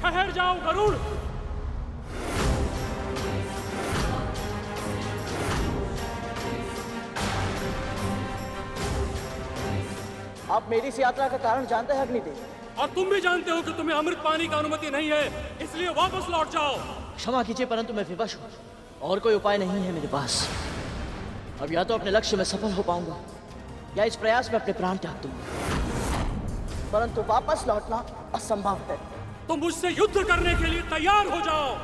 ठहर जाओ गरुड़। आप मेरी इस यात्रा का कारण जानते हैं अग्निदेव? और तुम भी जानते हो कि तुम्हें अमृत पानी की अनुमति नहीं है, इसलिए वापस लौट जाओ। क्षमा कीजिए, परंतु मैं विवश हूँ और कोई उपाय नहीं है मेरे पास। अब या तो अपने लक्ष्य में सफल हो पाऊंगा या इस प्रयास में अपने प्राण त्याग दूंगा, परंतु वापस लौटना असंभव है। तुम मुझसे युद्ध करने के लिए तैयार हो जाओ।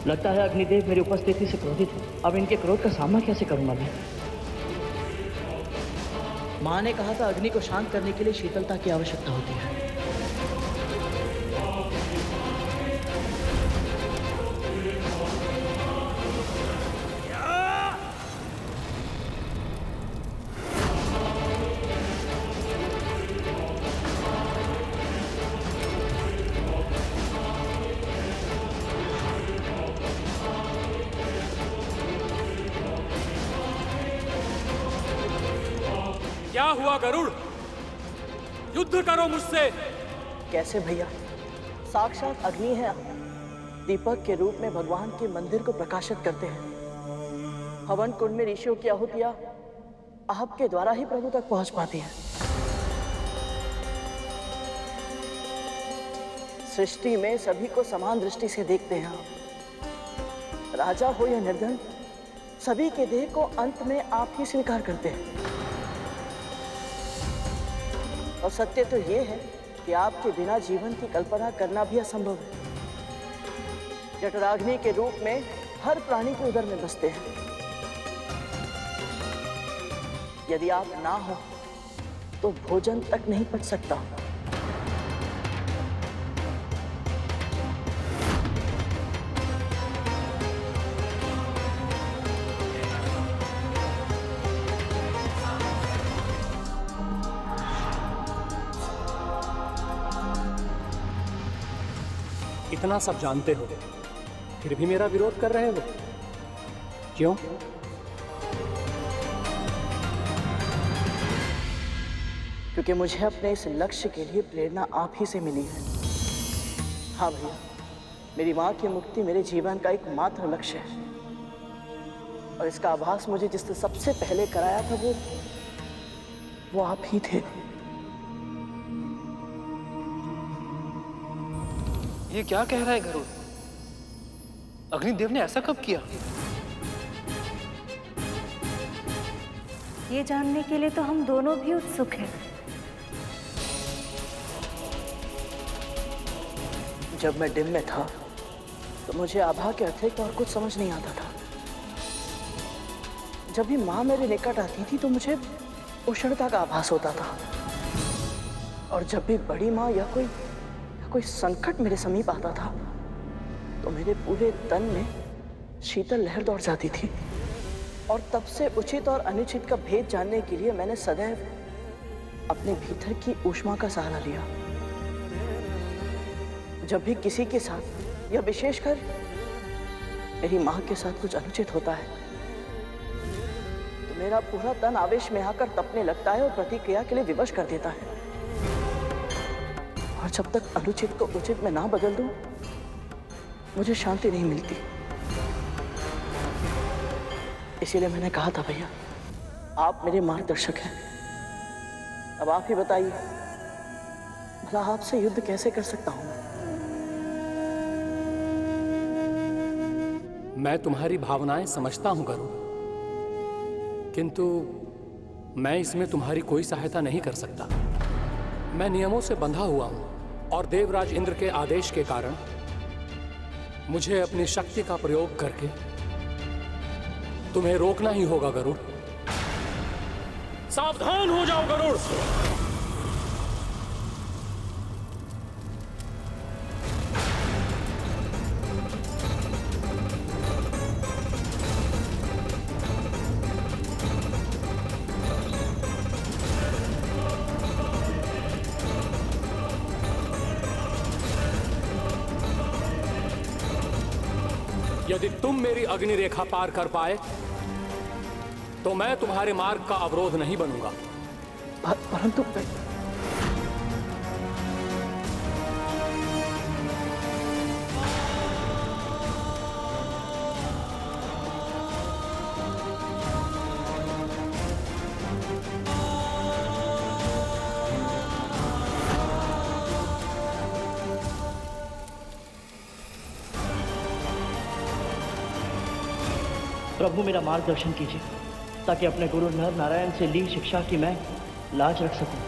लगता है अग्निदेव मेरी उपस्थिति से क्रोधित है। अब इनके क्रोध का सामना कैसे करूंगा मैं? माँ ने कहा था अग्नि को शांत करने के लिए शीतलता की आवश्यकता होती है। क्या हुआ गरुड़? युद्ध करो मुझसे। कैसे भैया? साक्षात अग्नि है, दीपक के रूप में भगवान के मंदिर को प्रकाशित करते हैं। हवन कुंड में ऋषियों की आहुतियां आपके द्वारा ही प्रभु तक पहुंच पाती हैं। सृष्टि में सभी को समान दृष्टि से देखते हैं आप। राजा हो या निर्धन, सभी के देह को अंत में आप ही स्वीकार करते हैं। और सत्य तो ये है कि आपके बिना जीवन की कल्पना करना भी असंभव है। जठराग्नि के रूप में हर प्राणी के उदर में बसते हैं। यदि आप ना हो तो भोजन तक नहीं पच सकता। इतना सब जानते हो, फिर भी मेरा विरोध कर रहे हो, क्यों? क्योंकि मुझे अपने इस लक्ष्य के लिए प्रेरणा आप ही से मिली है। हाँ भैया, मेरी माँ की मुक्ति मेरे जीवन का एकमात्र लक्ष्य है। और इसका आभास मुझे जिसने सबसे पहले कराया था वो आप ही थे। ये क्या कह रहा है गरुड़? अग्निदेव ने ऐसा कब किया? ये जानने के लिए तो हम दोनों भी उत्सुक हैं। जब मैं डिम में था तो मुझे आभा के अतिरिक्त और कुछ समझ नहीं आता था। जब भी माँ मेरे निकट आती थी तो मुझे उष्णता का आभास होता था, और जब भी बड़ी माँ या कोई संकट मेरे समीप आता था तो मेरे पूरे तन में शीतल लहर दौड़ जाती थी। और तब से उचित और अनुचित का भेद जानने के लिए मैंने सदैव अपने भीतर की ऊष्मा का सहारा लिया। जब भी किसी के साथ या विशेषकर मेरी माँ के साथ कुछ अनुचित होता है तो मेरा पूरा तन आवेश में आकर तपने लगता है और प्रतिक्रिया के लिए विवश कर देता है। और जब तक अनुचित को उचित में ना बदल दूं, मुझे शांति नहीं मिलती। इसीलिए मैंने कहा था भैया, आप मेरे मार्गदर्शक हैं। अब आप ही बताइए, भला आपसे युद्ध कैसे कर सकता हूं मैं तुम्हारी भावनाएं समझता हूं गरुड़, किंतु मैं इसमें तुम्हारी कोई सहायता नहीं कर सकता। मैं नियमों से बंधा हुआ हूं और देवराज इंद्र के आदेश के कारण मुझे अपनी शक्ति का प्रयोग करके तुम्हें रोकना ही होगा गरुड़। सावधान हो जाओ गरुड़। यदि तुम मेरी अग्नि रेखा पार कर पाए तो मैं तुम्हारे मार्ग का अवरोध नहीं बनूंगा। परंतु प्रभु मेरा मार्गदर्शन कीजिए ताकि अपने गुरु नर नारायण से ली शिक्षा की मैं लाज रख सकूं।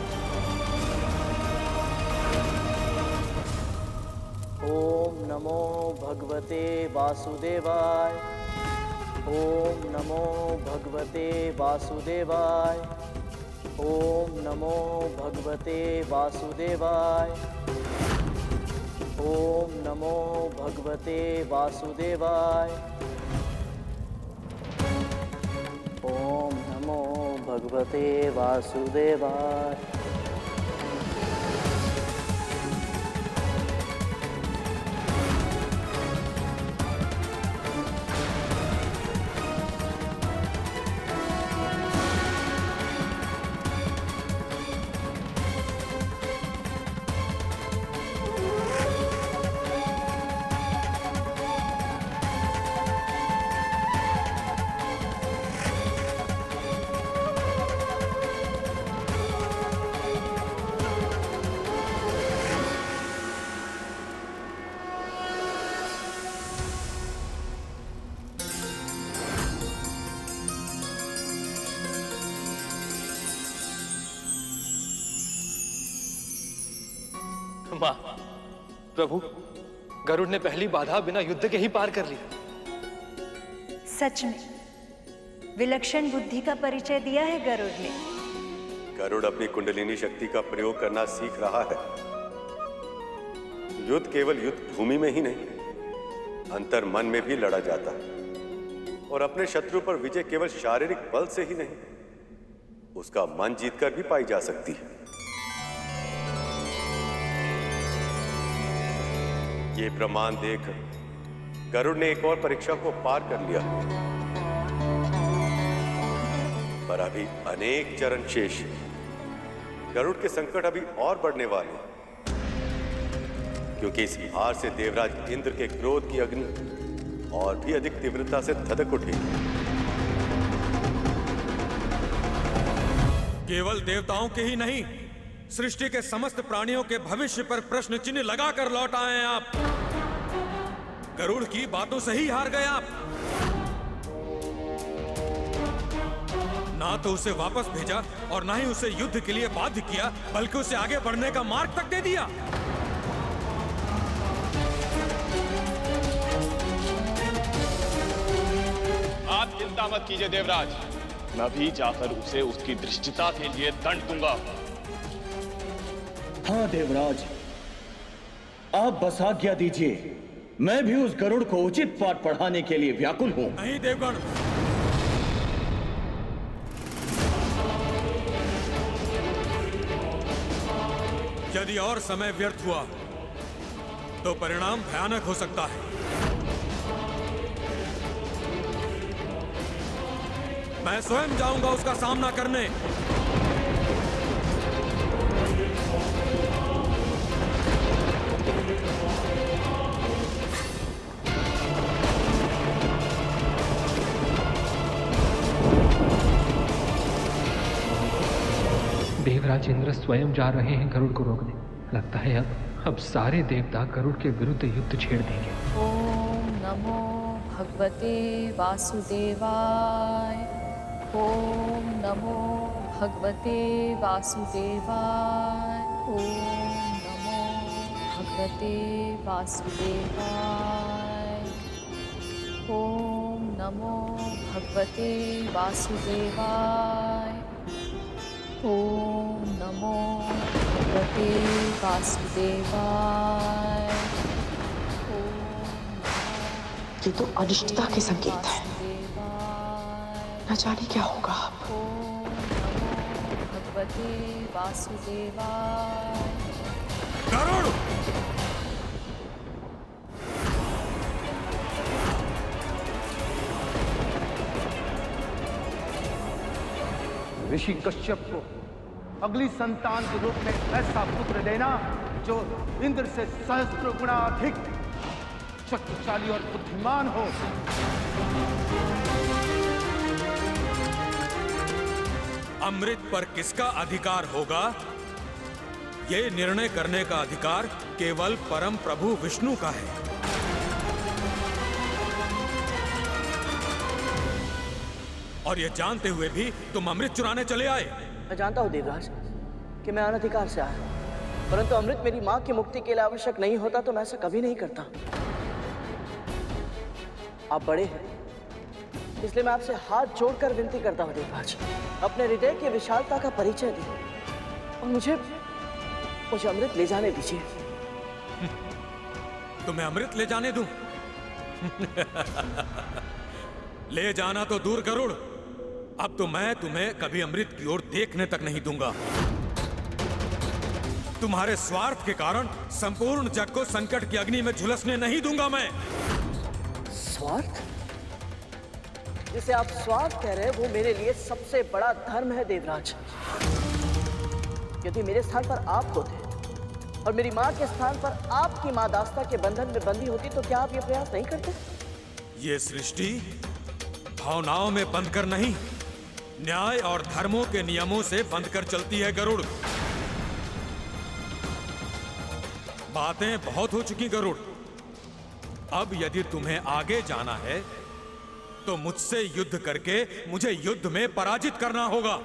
ओम नमो भगवते वासुदेवाय। ओम नमो भगवते वासुदेवाय। ओम नमो भगवते वासुदेवाय। ओम नमो भगवते वासुदेवाय। ओम नमो भगवते वासुदेवाय। माँ, प्रभु, गरुड़ ने पहली बाधा बिना युद्ध के ही पार कर ली। सच में विलक्षण बुद्धि का परिचय दिया है गरुड़ ने। गरुड़ अपनी कुंडलिनी शक्ति का प्रयोग करना सीख रहा है। युद्ध केवल युद्ध भूमि में ही नहीं, अंतर मन में भी लड़ा जाता है। और अपने शत्रु पर विजय केवल शारीरिक बल से ही नहीं, उसका मन जीतकर भी पाई जा सकती है। ये प्रमाण देकर गरुड़ ने एक और परीक्षा को पार कर लिया, पर अभी अनेक चरण शेष। गरुड़ के संकट अभी और बढ़ने वाले हैं, क्योंकि इस हार से देवराज इंद्र के क्रोध की अग्नि और भी अधिक तीव्रता से धधक उठेगी। केवल देवताओं के ही नहीं, सृष्टि के समस्त प्राणियों के भविष्य पर प्रश्न चिन्ह लगाकर लौट आए हैं आप। गरुड़ की बातों से ही हार गए आप। ना तो उसे वापस भेजा और ना ही उसे युद्ध के लिए बाध्य किया, बल्कि उसे आगे बढ़ने का मार्ग तक दे दिया। आप चिंता मत कीजिए देवराज, मैं भी जाकर उसे उसकी धृष्टता के लिए दंड दूंगा। हाँ देवराज, आप बस आज्ञा दीजिए, मैं भी उस गरुड़ को उचित पाठ पढ़ाने के लिए व्याकुल हूं। नहीं देवगण, यदि और समय व्यर्थ हुआ तो परिणाम भयानक हो सकता है। मैं स्वयं जाऊंगा उसका सामना करने। देवराज इंद्र स्वयं जा रहे हैं गरुड़ को रोकने। लगता है अब सारे देवता गरुड़ के विरुद्ध युद्ध छेड़ देंगे। ओम नमो भगवते वासुदेवाय। ओम नमो भगवते वासुदेवाय। ओम नमो भगवते वासुदेवाय। ओम नमो भगवते वासुदेवाय। ओम नमो भगवते वासुदेवाय। ये तो अनिष्टता के संकेत है, न जाने क्या होगा अब। ओम नमो भगवते वासुदेवाय। गरुड़! ऋषि कश्यप को अगली संतान के रूप में ऐसा पुत्र देना जो इंद्र से सहस्त्र गुना अधिक शक्तिशाली और बुद्धिमान हो। अमृत पर किसका अधिकार होगा, ये निर्णय करने का अधिकार केवल परम प्रभु विष्णु का है। और ये जानते हुए भी तुम अमृत चुराने चले आए। मैं जानता हूँ देवराज कि मैं अनधिकार से आया, परंतु अमृत मेरी माँ की मुक्ति के लिए आवश्यक नहीं होता तो मैं ऐसा कभी नहीं करता। आप बड़े हैं, इसलिए मैं आपसे हाथ जोड़कर विनती करता हूँ देवराज, अपने हृदय की विशालता का परिचय दें और मुझे अमृत ले जाने दीजिए। तुम्हें अमृत ले जाने दूं? ले जाना तो दूर गरुड़, अब तो मैं तुम्हें कभी अमृत की ओर देखने तक नहीं दूंगा। तुम्हारे स्वार्थ के कारण संपूर्ण जग को संकट की अग्नि में झुलसने नहीं दूंगा मैं। स्वार्थ? जिसे आप स्वार्थ कह रहे हैं वो मेरे लिए सबसे बड़ा धर्म है देवराज। यदि मेरे स्थान पर आप होते और मेरी माँ के स्थान पर आपकी माँ दास्ता के बंधन में बंधी होती तो क्या आप ये प्रयास नहीं करते? ये सृष्टि भावनाओं में बंधकर नहीं, न्याय और धर्मों के नियमों से बंधकर चलती है गरुड़। बातें बहुत हो चुकी गरुड़, अब यदि तुम्हें आगे जाना है तो मुझसे युद्ध करके मुझे युद्ध में पराजित करना होगा।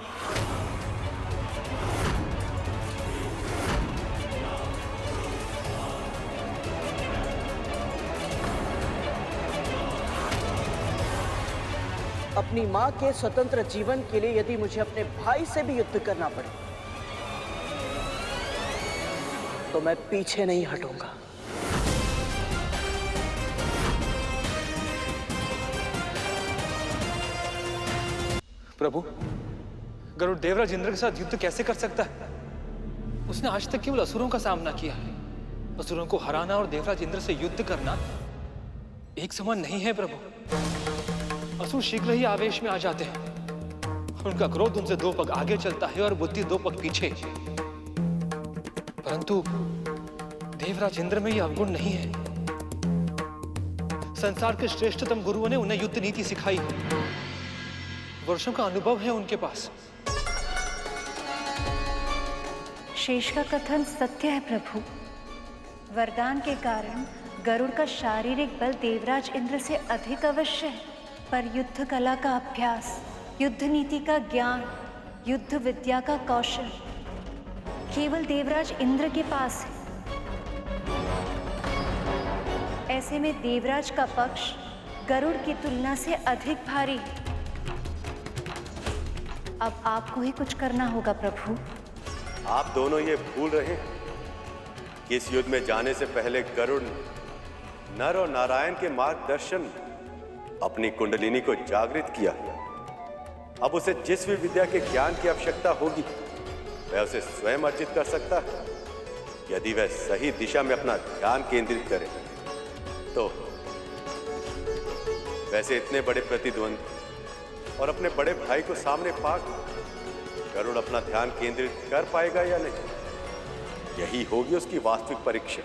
अपनी माँ के स्वतंत्र जीवन के लिए यदि मुझे अपने भाई से भी युद्ध करना पड़े तो मैं पीछे नहीं हटूंगा। प्रभु, गरुड़ देवराज इंद्र के साथ युद्ध कैसे कर सकता है? उसने आज तक केवल असुरों का सामना किया है। असुरों को हराना और देवराज इंद्र से युद्ध करना एक समान नहीं है प्रभु। असुर शीघ्र ही आवेश में आ जाते हैं। उनका क्रोध उनसे 2 पग आगे चलता है और बुद्धि 2 पग पीछे। परंतु देवराज इंद्र में यह अवगुण नहीं है। संसार के श्रेष्ठतम गुरुओं ने उन्हें युद्ध नीति सिखाई। वर्षों का अनुभव है उनके पास। शेष का कथन सत्य है प्रभु। वरदान के कारण गरुड़ का शारीरिक बल देवराज इंद्र से अधिक अवश्य है, पर युद्ध कला का अभ्यास, युद्ध नीति का ज्ञान, युद्ध विद्या का कौशल केवल देवराज इंद्र के पास है। ऐसे में देवराज का पक्ष गरुड़ की तुलना से अधिक भारी है। अब आपको ही कुछ करना होगा प्रभु। आप दोनों ये भूल रहे हैं कि इस युद्ध में जाने से पहले गरुड़ नर और नारायण के मार्गदर्शन अपनी कुंडलिनी को जागृत किया। अब उसे जिस भी विद्या के ज्ञान की आवश्यकता होगी वह उसे स्वयं अर्जित कर सकता है, यदि वह सही दिशा में अपना ध्यान केंद्रित करे तो। वैसे इतने बड़े प्रतिद्वंद और अपने बड़े भाई को सामने पाकर गरुड़ अपना ध्यान केंद्रित कर पाएगा या नहीं, यही होगी उसकी वास्तविक परीक्षा।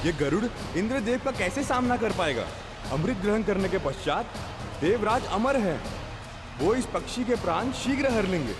ये गरुड़ इंद्रदेव का कैसे सामना कर पाएगा? अमृत ग्रहण करने के पश्चात देवराज अमर है, वो इस पक्षी के प्राण शीघ्र हर लेंगे।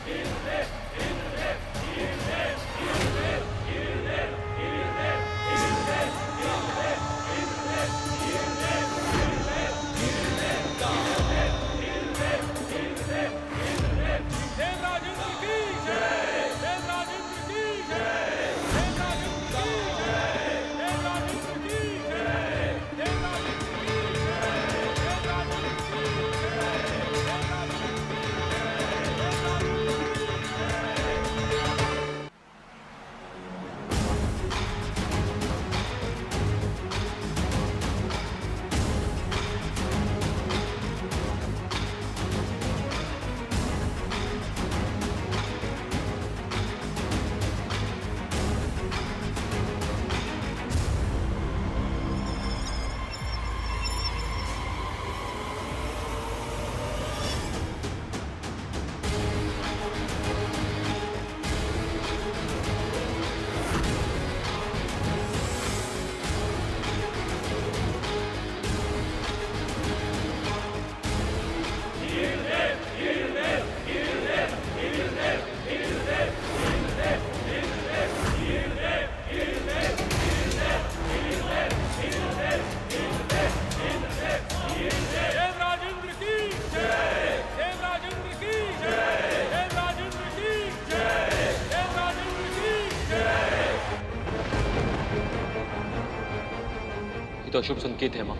तो अशुभ संकेत है माँ।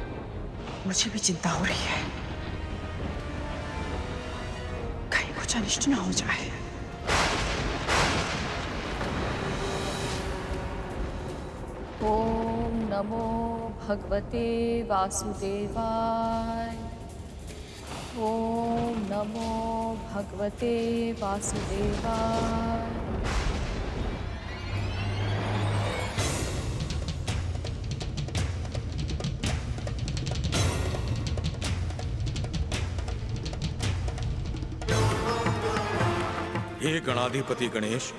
मुझे भी चिंता हो रही है, कहीं कुछ अनिष्ट ना हो जाए। ओम नमो भगवते वासुदेवाय। ओम नमो भगवते वासुदेवाय। हे गणाधिपति गणेश,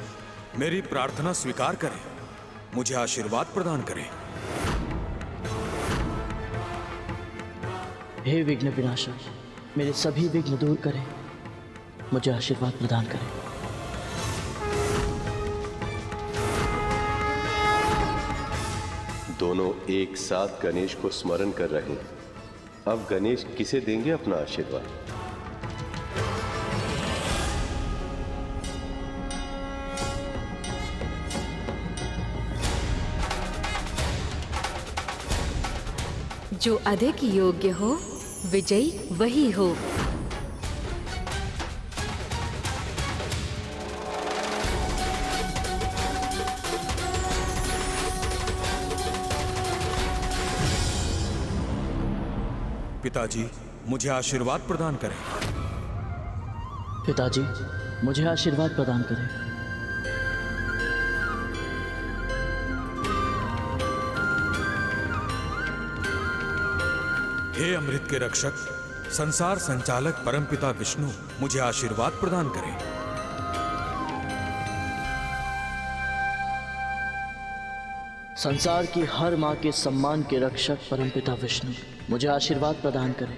मेरी प्रार्थना स्वीकार करें, मुझे आशीर्वाद प्रदान करें। हे विघ्न विनाशक, मेरे सभी विघ्न दूर करें, मुझे आशीर्वाद प्रदान करें। दोनों एक साथ गणेश को स्मरण कर रहे हैं। अब गणेश किसे देंगे अपना आशीर्वाद? जो अधिक योग्य हो, विजयी वही हो। पिताजी, मुझे आशीर्वाद प्रदान करें। पिताजी, मुझे आशीर्वाद प्रदान करें। हे अमृत के रक्षक, संसार संचालक परमपिता विष्णु, मुझे आशीर्वाद प्रदान करें। संसार की हर माँ के सम्मान के रक्षक परमपिता विष्णु, मुझे आशीर्वाद प्रदान करें।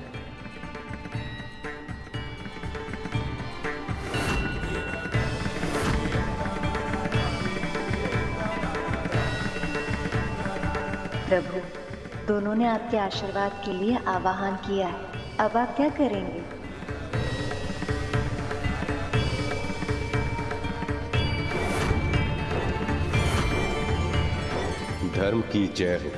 प्रभु, दोनों ने आपके आशीर्वाद के लिए आवाहन किया है, अब आप क्या करेंगे? धर्म की जय हो।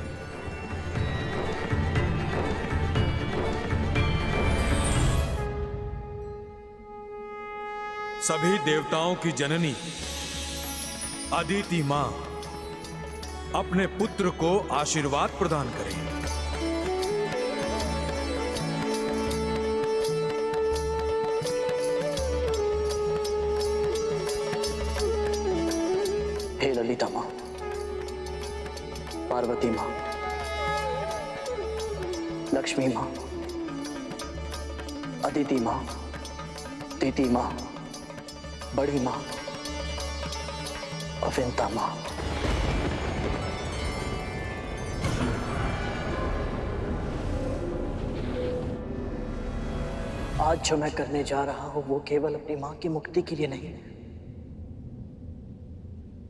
सभी देवताओं की जननी अदिति मां अपने पुत्र को आशीर्वाद प्रदान करें। हे ललिता मां, पार्वती मां, लक्ष्मी मां, अदिति मां, दीति मां, बड़ी मां, अविंता मां, आज जो मैं करने जा रहा हूं वो केवल अपनी मां की मुक्ति के लिए नहीं,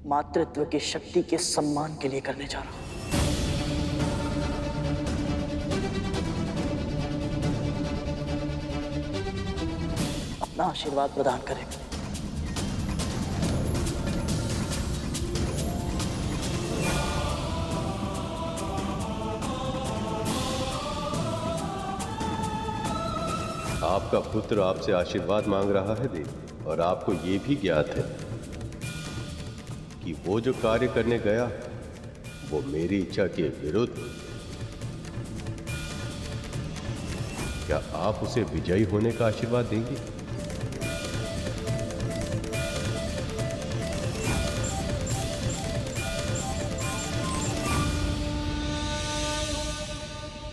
मातृत्व की शक्ति के सम्मान के लिए करने जा रहा हूं। अपना आशीर्वाद प्रदान करें। आपका पुत्र आपसे आशीर्वाद मांग रहा है देवी, और आपको यह भी ज्ञात है कि वो जो कार्य करने गया वो मेरी इच्छा के विरुद्ध। क्या आप उसे विजयी होने का आशीर्वाद देंगे?